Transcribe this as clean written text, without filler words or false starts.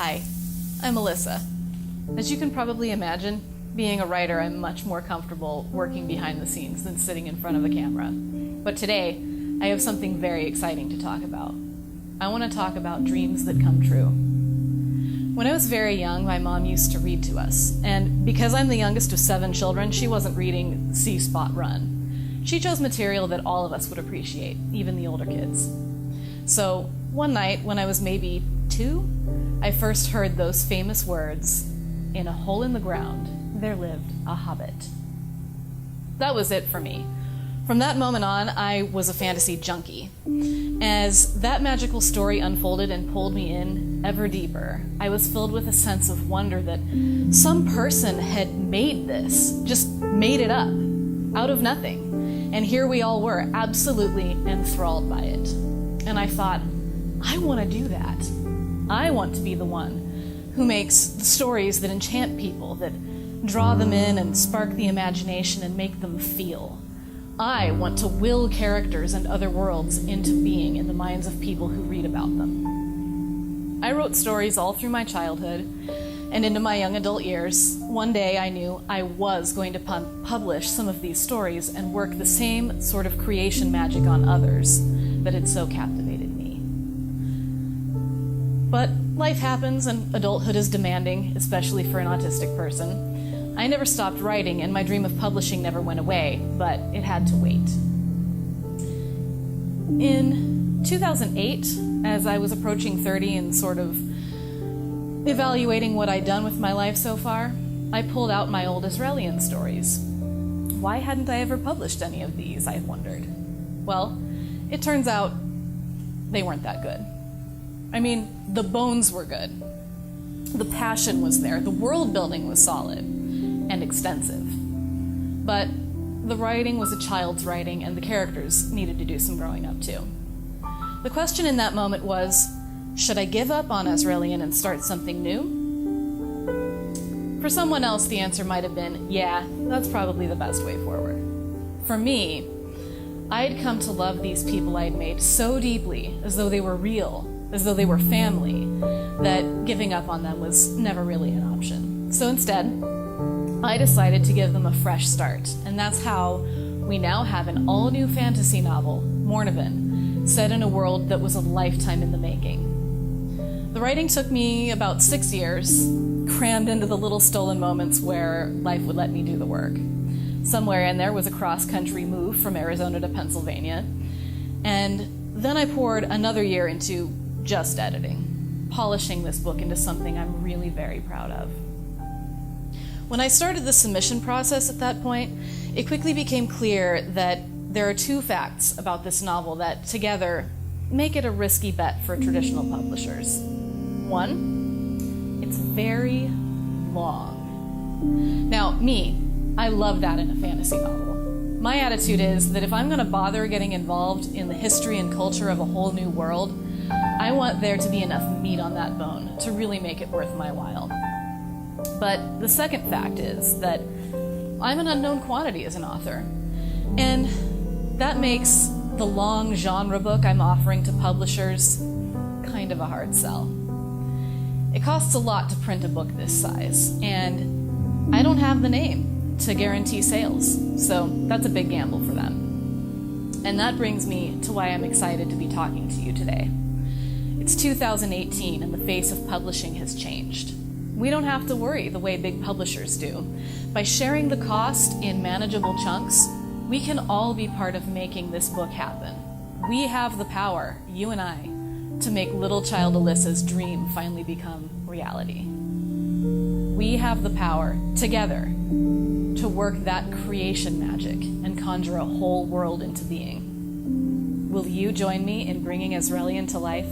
Hi, I'm Alyssa. As you can probably imagine, being a writer, I'm much more comfortable working behind the scenes than sitting in front of a camera. But today, I have something very exciting to talk about. I want to talk about dreams that come true. When I was very young, my mom used to read to us, and because I'm the youngest of 7 children, she wasn't reading See Spot Run. She chose material that all of us would appreciate, even the older kids. So, one night, when I was maybe 2, I first heard those famous words, "In a hole in the ground, there lived a hobbit." That was it for me. From that moment on, I was a fantasy junkie. As that magical story unfolded and pulled me in ever deeper, I was filled with a sense of wonder that some person had made this, just made it up, out of nothing. And here we all were, absolutely enthralled by it. And I thought, I want to do that. I want to be the one who makes the stories that enchant people, that draw them in and spark the imagination and make them feel. I want to will characters and other worlds into being in the minds of people who read about them. I wrote stories all through my childhood and into my young adult years. One day I knew I was going to publish some of these stories and work the same sort of creation magic on others that had so captivated me. But life happens and adulthood is demanding, especially for an autistic person. I never stopped writing and my dream of publishing never went away, but it had to wait. In 2008, as I was approaching 30 and sort of evaluating what I'd done with my life so far, I pulled out my old Asrellion stories. Why hadn't I ever published any of these, I wondered. Well, it turns out they weren't that good. I mean, the bones were good. The passion was there. The world building was solid and extensive. But the writing was a child's writing, and the characters needed to do some growing up too. The question in that moment was, should I give up on Asrellion and start something new? For someone else, the answer might have been, yeah, that's probably the best way forward. For me, I had come to love these people I had made so deeply, as though they were real, as though they were family, that giving up on them was never really an option. So instead, I decided to give them a fresh start, and that's how we now have an all-new fantasy novel, MORNNOVIN, set in a world that was a lifetime in the making. The writing took me about 6 years, crammed into the little stolen moments where life would let me do the work. Somewhere in there was a cross-country move from Arizona to Pennsylvania, and then I poured another year into just editing, polishing this book into something I'm really very proud of. When I started the submission process at that point, it quickly became clear that there are 2 facts about this novel that, together, make it a risky bet for traditional publishers. 1, it's very long. Now, I love that in a fantasy novel. My attitude is that if I'm going to bother getting involved in the history and culture of a whole new world, I want there to be enough meat on that bone to really make it worth my while. But the second fact is that I'm an unknown quantity as an author, and that makes the long genre book I'm offering to publishers kind of a hard sell. It costs a lot to print a book this size, and I don't have the name to guarantee sales, so that's a big gamble for them. And that brings me to why I'm excited to be talking to you today. It's 2018 and the face of publishing has changed. We don't have to worry the way big publishers do. By sharing the cost in manageable chunks, we can all be part of making this book happen. We have the power, you and I, to make little child Alyssa's dream finally become reality. We have the power, together, to work that creation magic and conjure a whole world into being. Will you join me in bringing Asrellion to life?